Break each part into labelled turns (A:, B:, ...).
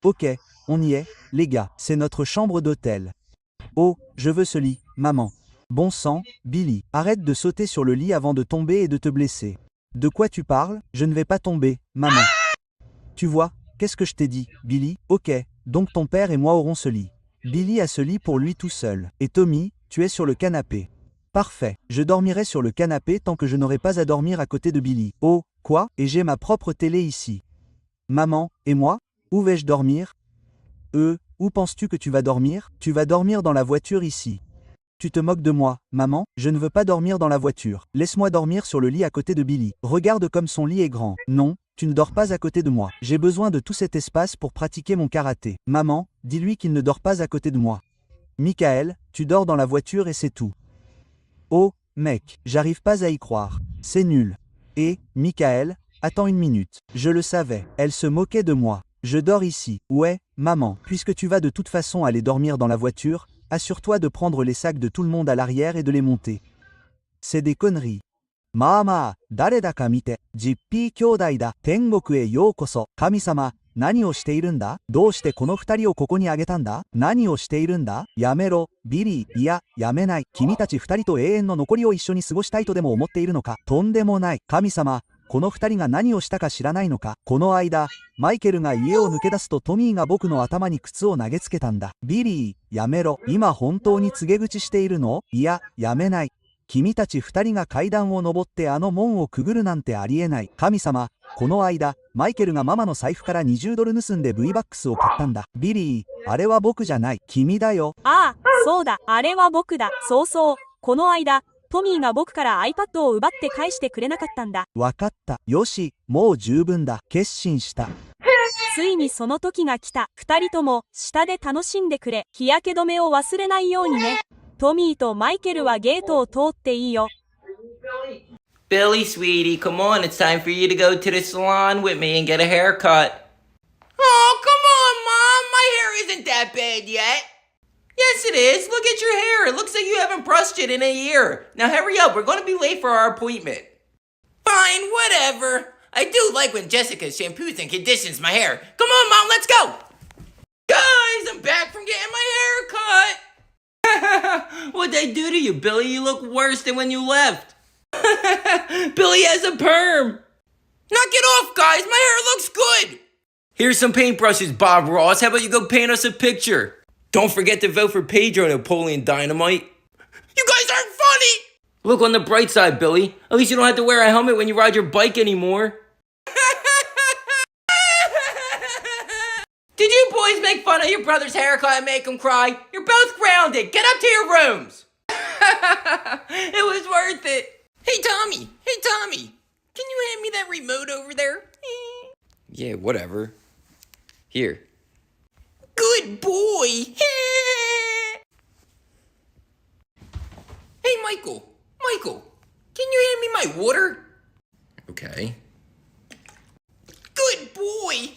A: Ok, on y est, les gars, c'est notre chambre d'hôtel. Oh, je veux ce lit, maman. Bon sang, Billy, arrête de sauter sur le lit avant de tomber et de te blesser. De quoi tu parles? Je ne vais pas tomber, maman. Tu vois, qu'est-ce que je t'ai dit, Billy? Ok, donc ton père et moi aurons ce lit. Billy a ce lit pour lui tout seul. Et Tommy, tu es sur le canapé. Parfait, je dormirai sur le canapé tant que je n'aurai pas à dormir à côté de Billy. Oh, quoi? Et j'ai ma propre télé ici. Maman, et moi? Où vais-je dormir? Où penses-tu que tu vas dormir? Tu vas dormir dans la voiture ici. Tu te moques de moi, maman? Je ne veux pas dormir dans la voiture. Laisse-moi dormir sur le lit à côté de Billy. Regarde comme son lit est grand. Non, tu ne dors pas à côté de moi. J'ai besoin de tout cet espace pour pratiquer mon karaté. Maman, dis-lui qu'il ne dort pas à côté de moi. Michael, tu dors dans la voiture et c'est tout. Oh, mec, j'arrive pas à y croire. C'est nul. Et, Michael, attends une minute. Je le savais, elle se moquait de moi. Je dors ici. Ouais, maman, puisque tu vas de toute façon aller dormir dans la voiture, assure-toi de prendre les sacs de tout le monde à l'arrière et de les monter. C'est des conneries. Mama, dare da ka mite, Jippy兄弟だ、天国へようこそ、神様、何をしているんだ？どうしてこの二人をここにあげたんだ？何をしているんだ？やめろ、ビリー、いや、やめない。君たち二人と永遠の残りを一緒に過ごしたいとでも思っているのか？とんでもない。神様、この二人が何をしたか知らないのか？この間、マイケルが家を抜け出すとトミーが僕の頭に靴を投げつけたんだ。ビリー、やめろ。今本当に告げ口しているの？いや、やめない。君たち二人が階段を登ってあの門をくぐるなんてありえない。神様、この間、マイケルがママの財布から$20盗んで V-BUCKS を買ったんだ。ビリー、あれは僕じゃない。君だよ。
B: ああ、そうだ、あれは僕だ。そうそう。この間、トミーが僕から iPad を奪って返してくれなかったんだ。
A: わかった。よし、もう十分だ。決心した。
B: ついにその時が来た。二人とも、下で楽しんでくれ。日焼け止めを忘れないようにね。トミーとマイケルはゲートを通っていいよ。
C: Billy, sweetie, come on. It's time for you to go to the salon with me and get a haircut. Oh, come on, Mom. My hair isn't that bad yet. Yes, it is. Look at your hair. It looks like you haven't brushed it in a year. Now hurry up. We're going to be late for our appointment. Fine, whatever. I do like when Jessica shampoos and conditions my hair. Come on, Mom, let's go. Guys, I'm back from getting my hair cut. What'd they do to you, Billy? You look worse than when you left. Billy has a perm. Knock it off, guys. My hair looks good. Here's some paintbrushes, Bob Ross. How about you go paint us a picture? Don't forget to vote for Pedro Napoleon Dynamite. You guys aren't funny. Look on the bright side, Billy. At least you don't have to wear a helmet when you ride your bike anymore. Did you boys make fun of your brother's haircut and make him cry? You're both grounded. Get up to your rooms. It was worth it. Hey, Tommy. Can you hand me that remote over there? Yeah, whatever. Here. Good boy. Hey, Michael, can you hand me my water? Okay. Good boy.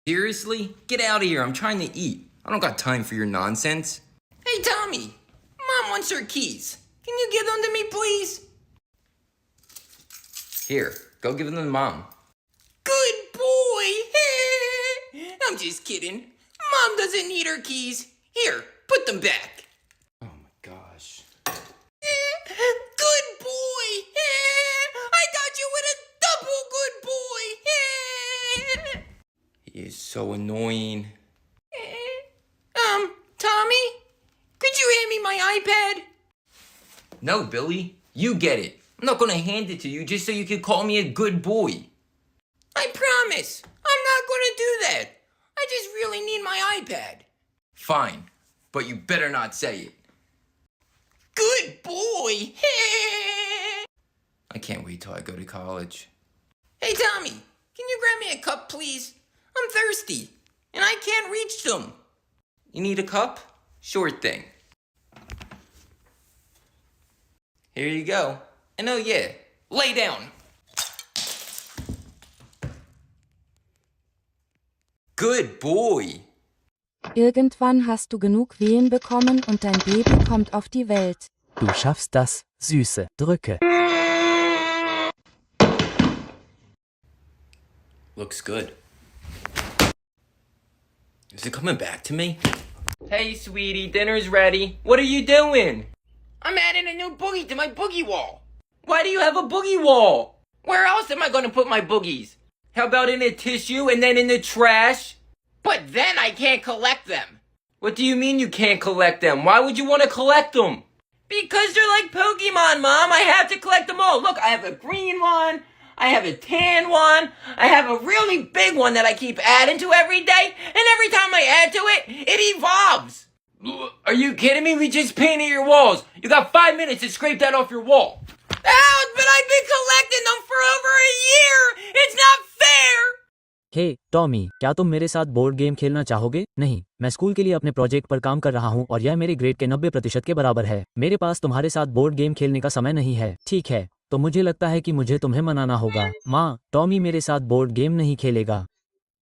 C: Seriously? Get out of here. I'm trying to eat. I don't got time for your nonsense. Hey, Tommy. Mom wants her keys. Can you give them to me, please? Here, go give them to Mom. Good boy. I'm just kidding. Mom doesn't need her keys. Here, put them back. Oh my gosh. Good boy. I got you with a double good boy. He is so annoying. Tommy? Could you hand me my iPad? No, Billy. You get it. I'm not gonna hand it to you just so you can call me a good boy. I promise. I'm not gonna do that. I just really need my iPad. Fine, but you better not say it. Good boy. I can't wait till I go to college. Hey, Tommy, can you grab me a cup, please? I'm thirsty, and I can't reach them. You need a cup? Sure thing. Here you go. And oh yeah, lay down. Good boy.
D: Irgendwann hast du genug Wehen bekommen und dein Baby kommt auf die Welt.
E: Du schaffst das, Süße. Drücke.
C: Looks good. Is it coming back to me? Hey, sweetie, dinner's ready. What are you doing? I'm adding a new boogie to my boogie wall. Why do you have a boogie wall? Where else am I gonna put my boogies? How about in a tissue and then in the trash? But then I can't collect them. What do you mean you can't collect them? Why would you want to collect them? Because they're like Pokemon, Mom. I have to collect them all. Look, I have a green one. I have a tan one. I have a really big one that I keep adding to every day. And every time I add to it, it evolves. Are you kidding me? We just painted your walls. You got 5 minutes to scrape that off your wall. Ouch, but I've been collecting them for over a year. It's not fair.
E: Hey Tommy, क्या तुम मेरे साथ board game खेलना चाहोगे? नहीं, मैं school के लिए अपने प्रोजेक्ट पर काम कर रहा हूँ और यह मेरे ग्रेड के 90% के बराबर है। मेरे पास तुम्हारे साथ बोर्ड गेम खेलने का समय नहीं है। ठीक है, तो मुझे लगता है कि मुझे तुम्हें मनाना होगा। माँ, टॉमी मेरे साथ बोर्ड गेम नहीं खेलेगा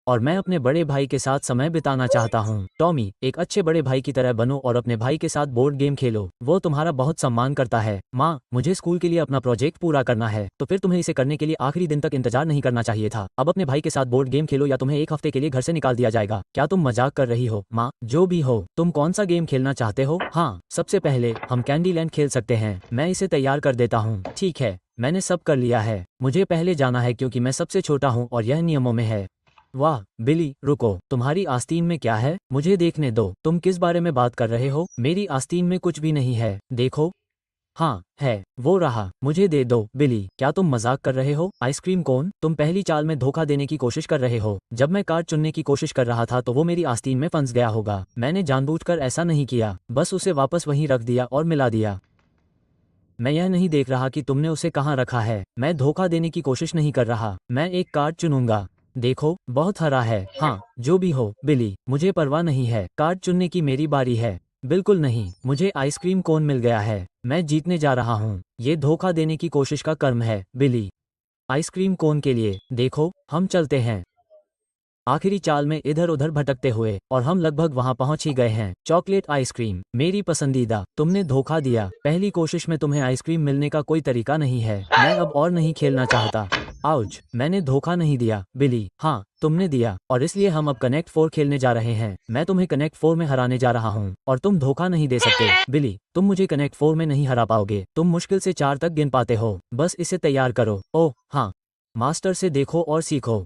E: और मैं अपने बड़े भाई के साथ समय बिताना चाहता हूँ। टॉमी, एक अच्छे बड़े भाई की तरह बनो और अपने भाई के साथ बोर्ड गेम खेलो। वो तुम्हारा बहुत सम्मान करता है। माँ, मुझे स्कूल के लिए अपना प्रोजेक्ट पूरा करना है, तो फिर तुम्हें इसे करने के लिए आखिरी दिन तक इंतजार नहीं करना चाहिए था। अब अपने भाई के साथ बोर्ड गेम खेलो या तुम्हें एक हफ्ते के लिए घर से निकाल दिया जाएगा। क्या तुम मजाक कर रही हो? माँ, जो भी हो, तुम कौन सा गेम खेलना चाहते हो? हाँ, सबसे पहले हम कैंडी लैंड खेल सकते हैं। मैं इसे तैयार कर देता हूँ। ठीक है, मैंने सब कर लिया है। मुझे पहले जाना है क्योंकि मैं सबसे छोटा हूँ और यह नियमों में है। वाह बिली, रुको, तुम्हारी आस्तीन में क्या है? मुझे देखने दो। तुम किस बारे में बात कर रहे हो? मेरी आस्तीन में कुछ भी नहीं है। देखो, हाँ है, वो रहा। मुझे दे दो। बिली, क्या तुम मजाक कर रहे हो? आइसक्रीम कोन, तुम पहली चाल में धोखा देने की कोशिश कर रहे हो। जब मैं कार्ड चुनने की कोशिश कर रहा था तो वो मेरी आस्तीन में फंस गया होगा। मैंने जानबूझकर ऐसा नहीं किया, बस उसे वापस वहीं रख दिया और मिला दिया। मैं यह नहीं देख रहा कि तुमने उसे कहाँ रखा है। मैं धोखा देने की कोशिश नहीं कर रहा। मैं एक कार्ड चुनूंगा। देखो, बहुत हरा है। हाँ, जो भी हो बिली, मुझे परवाह नहीं है। कार्ड चुनने की मेरी बारी है। बिल्कुल नहीं, मुझे आइसक्रीम कोन मिल गया है। मैं जीतने जा रहा हूँ। ये धोखा देने की कोशिश का कर्म है। बिली, आइसक्रीम कोन के लिए देखो, हम चलते हैं। आखिरी चाल में इधर उधर भटकते हुए और हम लगभग वहां पहुंच ही गए हैं। चॉकलेट आइसक्रीम, मेरी पसंदीदा। तुमने धोखा दिया। पहली कोशिश में तुम्हें आइसक्रीम मिलने का कोई तरीका नहीं है। मैं अब और नहीं खेलना चाहता। आउच, मैंने धोखा नहीं दिया बिली। हाँ, तुमने दिया, और इसलिए हम अब कनेक्ट 4 खेलने जा रहे हैं। मैं तुम्हें कनेक्ट 4 में हराने जा रहा हूँ और तुम धोखा नहीं दे सकते। बिली, तुम मुझे कनेक्ट 4 में नहीं हरा पाओगे। तुम मुश्किल से 4 तक गिन पाते हो। बस इसे तैयार करो। ओह हाँ, मास्टर से देखो और सीखो।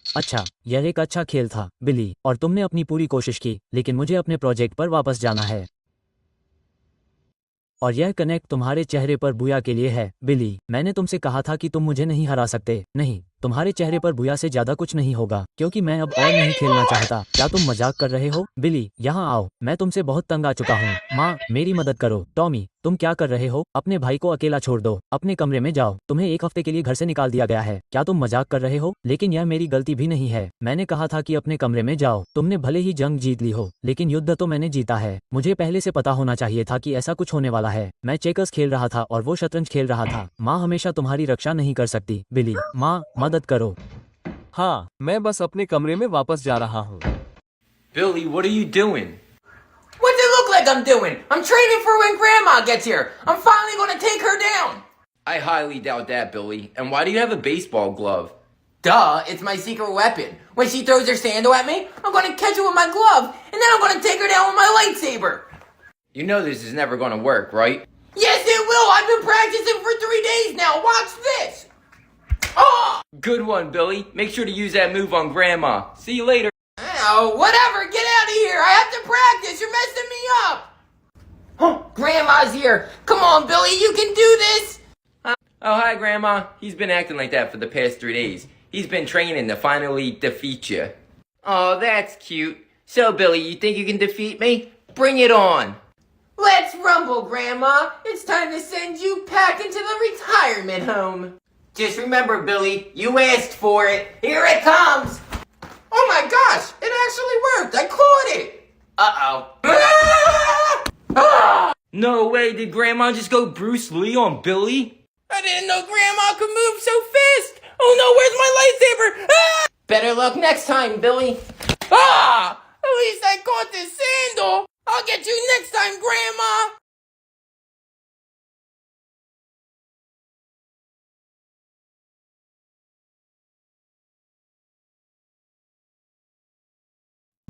E: अच्छा, यह एक अच्छा खेल था बिली, और तुमने अपनी पूरी कोशिश की, लेकिन मुझे अपने प्रोजेक्ट पर वापस जाना है। और यह कनेक्ट तुम्हारे चेहरे पर बुया के लिए है बिली। मैंने तुमसे कहा था कि तुम मुझे नहीं हरा सकते। नहीं, तुम्हारे चेहरे पर बुया से ज्यादा कुछ नहीं होगा, क्योंकि मैं अब और नहीं खेलना चाहता। क्या तुम मजाक कर रहे हो? बिली, यहाँ आओ, मैं तुमसे बहुत तंग आ चुका हूँ। माँ, मेरी मदद करो। टॉमी, तुम क्या कर रहे हो? अपने भाई को अकेला छोड़ दो। अपने कमरे में जाओ। तुम्हें एक हफ्ते के लिए घर से निकाल दिया गया है। क्या तुम मजाक कर रहे हो? लेकिन यह मेरी गलती भी नहीं है। मैंने कहा था कि अपने कमरे में जाओ। तुमने भले ही जंग जीत ली हो, लेकिन युद्ध तो मैंने जीता है। मुझे पहले से पता होना चाहिए था कि ऐसा कुछ होने वाला है। मैं चेकर्स खेल रहा था और वो शतरंज खेल रहा था। माँ हमेशा तुम्हारी रक्षा नहीं कर सकती। बिली, माँ मदद करो।
F: हाँ, मैं बस अपने कमरे में वापस जा रहा हूँ।
C: Billy, what are you doing? What does it look like I'm doing? I'm training for when Grandma gets here. I'm finally gonna take her down. I highly doubt that, Billy. And why do you have a baseball glove? Duh, it's my secret weapon. When she throws her sandal at me, I'm gonna catch it with my glove, and then I'm gonna take her down with my lightsaber. You know this is never gonna work, right? Yes, it will! I've been practicing for 3 days now! Watch this! Oh! Good one, Billy. Make sure to use that move on Grandma. See you later. Oh, whatever! Get out of here! I have to practice! You're messing me up! Oh, Grandma's here! Come on, Billy, you can do this! Oh, hi, Grandma. He's been acting like that for the past 3 days. He's been training to finally defeat you. Oh, that's cute. So, Billy, you think you can defeat me? Bring it on. Let's rumble, Grandma. It's time to send you packing to the retirement home. Just remember, Billy, you asked for it. Here it comes. Oh my gosh, it actually worked. I caught it. Uh-oh. No way, did Grandma just go Bruce Lee on Billy? I didn't know Grandma could move so fast. Oh no, where's my lightsaber? Ah! Better luck next time, Billy. Ah! At least I caught this sandal. I'll get you next time, Grandma.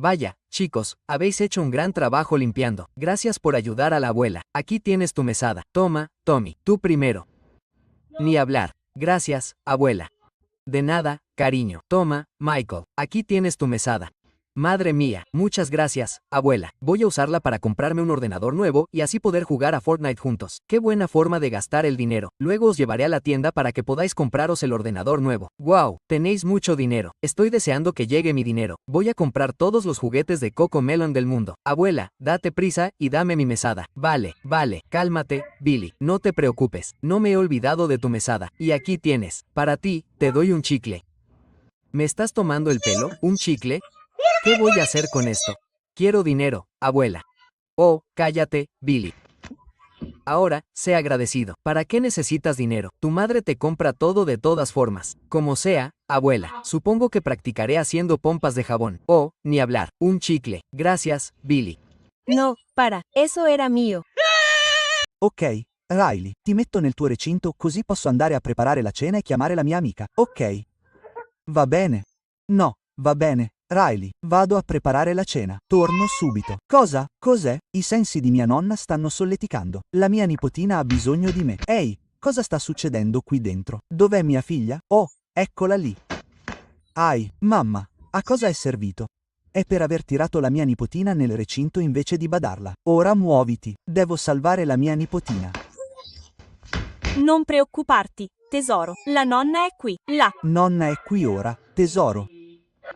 G: Vaya, chicos, habéis hecho un gran trabajo limpiando. Gracias por ayudar a la abuela. Aquí tienes tu mesada. Toma, Tommy, tú primero. Ni hablar. Gracias, abuela. De nada, cariño. Toma, Michael, aquí tienes tu mesada. Madre mía, muchas gracias, abuela. Voy a usarla para comprarme un ordenador nuevo y así poder jugar a Fortnite juntos. Qué buena forma de gastar el dinero. Luego os llevaré a la tienda para que podáis compraros el ordenador nuevo. ¡Wow! Tenéis mucho dinero. Estoy deseando que llegue mi dinero. Voy a comprar todos los juguetes de Coco Melon del mundo. Abuela, date prisa y dame mi mesada. Vale, cálmate, Billy. No te preocupes. No me he olvidado de tu mesada. Y aquí tienes. Para ti, te doy un chicle. ¿Me estás tomando el pelo? ¿Un chicle? ¿Qué voy a hacer con esto? Quiero dinero, abuela. Oh, cállate, Billy. Ahora, sé agradecido. ¿Para qué necesitas dinero? Tu madre te compra todo de todas formas. Como sea, abuela. Supongo que practicaré haciendo pompas de jabón. Oh, ni hablar. Un chicle. Gracias, Billy.
H: No, eso era mío.
A: Ok, Riley, ti metto nel tuo recinto così posso andare a preparare la cena e chiamare la mia amica. Ok. Va bene. No, va bene. Riley, vado a preparare la cena. Torno subito. Cosa? Cos'è? I sensi di mia nonna stanno solleticando. La mia nipotina ha bisogno di me. Ehi, cosa sta succedendo qui dentro? Dov'è mia figlia? Oh, eccola lì. Ai, mamma, a cosa è servito? È per aver tirato la mia nipotina nel recinto invece di badarla. Ora muoviti. Devo salvare la mia nipotina.
B: Non preoccuparti, tesoro. La nonna è qui, là.
A: Nonna è qui ora, tesoro.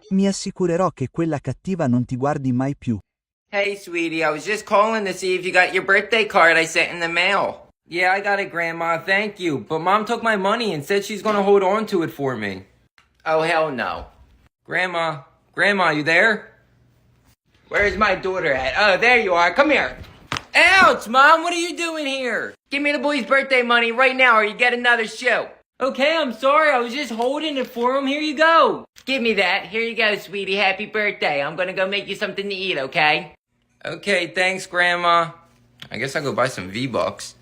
A: Mi assicurerò che quella cattiva non ti guardi mai più.
C: Hey, sweetie, I was just calling to see if you got your birthday card I sent in the mail. Yeah, I got it, Grandma, thank you. But Mom took my money and said she's gonna hold on to it for me. Oh, hell no. Grandma, you there? Where's my daughter at? Oh, there you are, come here. Ouch, Mom, what are you doing here? Give me the boy's birthday money right now or you get another shoe. Okay, I'm sorry, I was just holding it for him. Here you go. Give me that. Here you go, sweetie. Happy birthday. I'm gonna go make you something to eat, okay? Okay, thanks, Grandma. I guess I'll go buy some V-Bucks.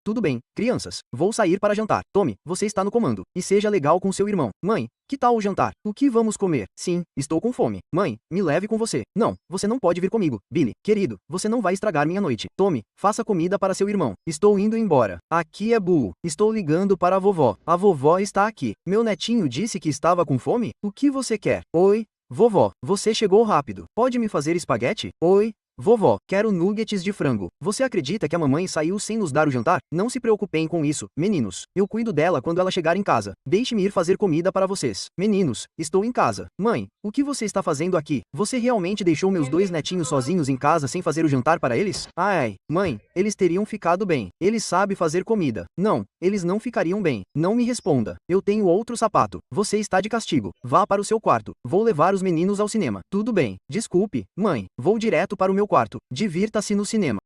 G: Tudo bem, crianças. Vou sair para jantar. Tommy, você está no comando. E seja legal com seu irmão. Mãe, que tal o jantar? O que vamos comer? Sim, estou com fome. Mãe, me leve com você. Não, você não pode vir comigo. Billy, querido, você não vai estragar minha noite. Tommy, faça comida para seu irmão. Estou indo embora. Aqui é Boo. Estou ligando para a vovó. A vovó está aqui. Meu netinho disse que estava com fome? O que você quer? Oi, vovó, você chegou rápido. Pode me fazer espaguete? Oi, vovó, quero nuggets de frango. Você acredita que a mamãe saiu sem nos dar o jantar? Não se preocupem com isso, meninos. Eu cuido dela quando ela chegar em casa. Deixe-me ir fazer comida para vocês. Meninos, estou em casa. Mãe, o que você está fazendo aqui? Você realmente deixou meus dois netinhos sozinhos em casa sem fazer o jantar para eles? Ai, mãe, eles teriam ficado bem. Ele sabe fazer comida. Não, eles não ficariam bem. Não me responda. Eu tenho outro sapato. Você está de castigo. Vá para o seu quarto. Vou levar os meninos ao cinema. Tudo bem. Desculpe, mãe. Vou direto para o meu quarto. Divirta-se no cinema.